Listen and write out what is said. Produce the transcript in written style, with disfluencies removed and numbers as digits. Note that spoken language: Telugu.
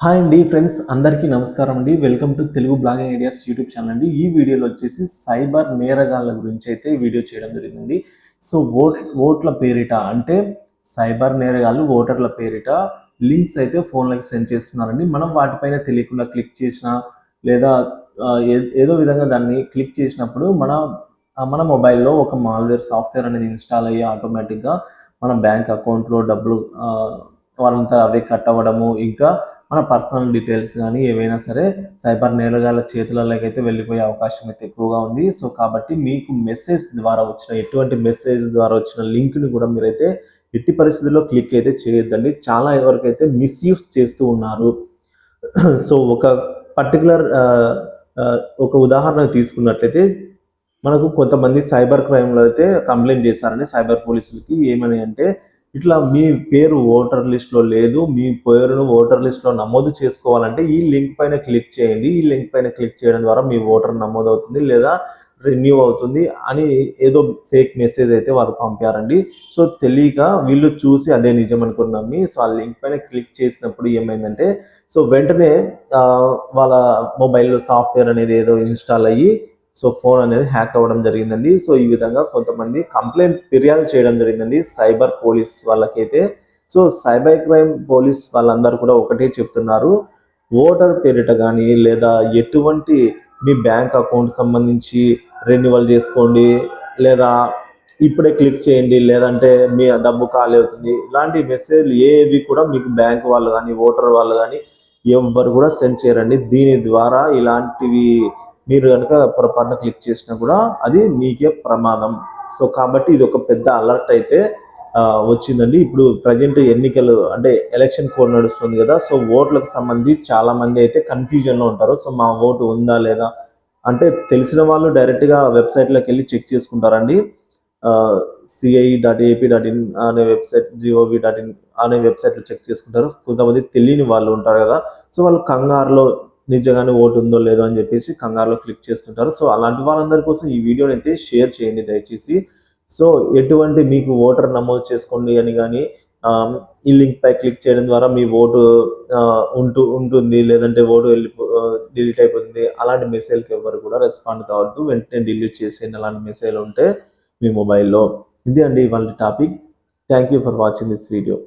హాయ్ అండి ఫ్రెండ్స్, అందరికీ నమస్కారం అండి. Welcome to Telugu blogging ideas YouTube channel అండి. ఈ వీడియోలో వచ్చేసి సైబర్ నేరగాళ్ళ గురించి అయితే వీడియో చేయడం జరిగింది. సో ఓట్ల పేరిట అంటే సైబర్ నేరగాళ్ళు ఓటర్ల పేరిట లింక్స్ అయితే ఫోన్లకు సెండ్ చేస్తున్నారండి. మనం వాటిపైన తెలియకుండా క్లిక్ చేసినా లేదా ఏదో విధంగా దాన్ని క్లిక్ చేసినప్పుడు మన మొబైల్లో ఒక మాల్వేర్ సాఫ్ట్వేర్ అనేది ఇన్స్టాల్ అయ్యి ఆటోమేటిక్గా మన బ్యాంక్ అకౌంట్లో డబ్బులు వాళ్ళంతా అవే కట్ అవ్వడము, ఇంకా మన పర్సనల్ డీటెయిల్స్ కానీ ఏవైనా సరే సైబర్ నేరగాళ్ళ చేతులలోకి అయితే వెళ్ళిపోయే అవకాశం అయితే ఎక్కువగా ఉంది. సో కాబట్టి మీకు ఎటువంటి మెసేజ్ ద్వారా వచ్చిన లింక్ని కూడా మీరైతే ఎట్టి పరిస్థితుల్లో క్లిక్ అయితే చేయొద్దండి. చాలా వరకు అయితే మిస్యూజ్ చేస్తూ ఉన్నారు. సో పర్టికులర్ ఒక ఉదాహరణ తీసుకున్నట్లయితే మనకు కొంతమంది సైబర్ క్రైమ్లో అయితే కంప్లైంట్ చేశారండి సైబర్ పోలీసులకి. ఏమని అంటే, ఇట్లా మీ పేరు ఓటర్ లిస్ట్లో లేదు, మీ పేరును ఓటర్ లిస్ట్లో నమోదు చేసుకోవాలంటే ఈ లింక్ పైన క్లిక్ చేయండి, ఈ లింక్ పైన క్లిక్ చేయడం ద్వారా మీ ఓటర్ నమోదు అవుతుంది లేదా రెన్యూ అవుతుంది అని ఏదో ఫేక్ మెసేజ్ అయితే వాళ్ళు పంపారండి. సో తెలియక వీళ్ళు చూసి అదే నిజం అనుకుని నమ్మి సో ఆ లింక్ పైన క్లిక్ చేసినప్పుడు ఏమైందంటే, సో వెంటనే వాళ్ళ మొబైల్లో సాఫ్ట్వేర్ అనేది ఏదో ఇన్స్టాల్ అయ్యి సో ఫోన్ అనేది హ్యాక్ అవ్వడం జరిగిందండి. సో ఈ విధంగా కొంతమంది ఫిర్యాదు చేయడం జరిగిందండి సైబర్ పోలీస్ వాళ్ళకైతే. సో సైబర్ క్రైమ్ పోలీస్ వాళ్ళందరూ కూడా ఒకటే చెప్తున్నారు, ఓటర్ పేరిట కానీ లేదా ఎటువంటి మీ బ్యాంక్ అకౌంట్ సంబంధించి రెన్యువల్ చేసుకోండి, లేదా ఇప్పుడే క్లిక్ చేయండి, లేదంటే మీ డబ్బు ఖాళీ అవుతుంది, ఇలాంటి మెసేజ్లు ఏవి కూడా మీకు బ్యాంక్ వాళ్ళు కానీ ఓటర్ వాళ్ళు కానీ ఎవ్వరు కూడా సెండ్ చేయరండి. దీని ద్వారా ఇలాంటివి మీరు కనుక పొరపాటున క్లిక్ చేసినా కూడా అది మీకే ప్రమాదం. సో కాబట్టి ఇది ఒక పెద్ద అలర్ట్ అయితే వచ్చిందండి. ఇప్పుడు ప్రజెంట్ ఎన్నికలు అంటే ఎలక్షన్ కోడ్ నడుస్తుంది కదా, సో ఓట్లకు సంబంధించి చాలా మంది అయితే కన్ఫ్యూజన్లో ఉంటారు. సో మా ఓటు ఉందా లేదా అంటే తెలిసిన వాళ్ళు డైరెక్ట్గా వెబ్సైట్లోకి వెళ్ళి చెక్ చేసుకుంటారండి. CI.AP.in అనే వెబ్సైట్, GOV.in అనే వెబ్సైట్లో చెక్ చేసుకుంటారు. కొంతమంది తెలియని వాళ్ళు ఉంటారు కదా, సో వాళ్ళు కంగారులో నిజంగానే ఓటు ఉందో లేదో అని చెప్పేసి కంగారులో క్లిక్ చేస్తుంటారు. సో అలాంటి వాళ్ళందరి కోసం ఈ వీడియోని అయితే షేర్ చేయండి దయచేసి. సో ఎటువంటి మీకు ఓటర్ నమోదు చేసుకోండి అని కానీ ఈ లింక్ పై క్లిక్ చేయడం ద్వారా మీ ఓటు ఉంటుంది, లేదంటే ఓటు డిలీట్ అయిపోతుంది, అలాంటి మెసేజ్కి ఎవరు కూడా రెస్పాండ్ కావద్దు. వెంటనే డిలీట్ చేసేయండి అలాంటి మెసేజ్ ఉంటే మీ మొబైల్లో. ఇది అండి ఇవాళ topic. Thank you for watching this video.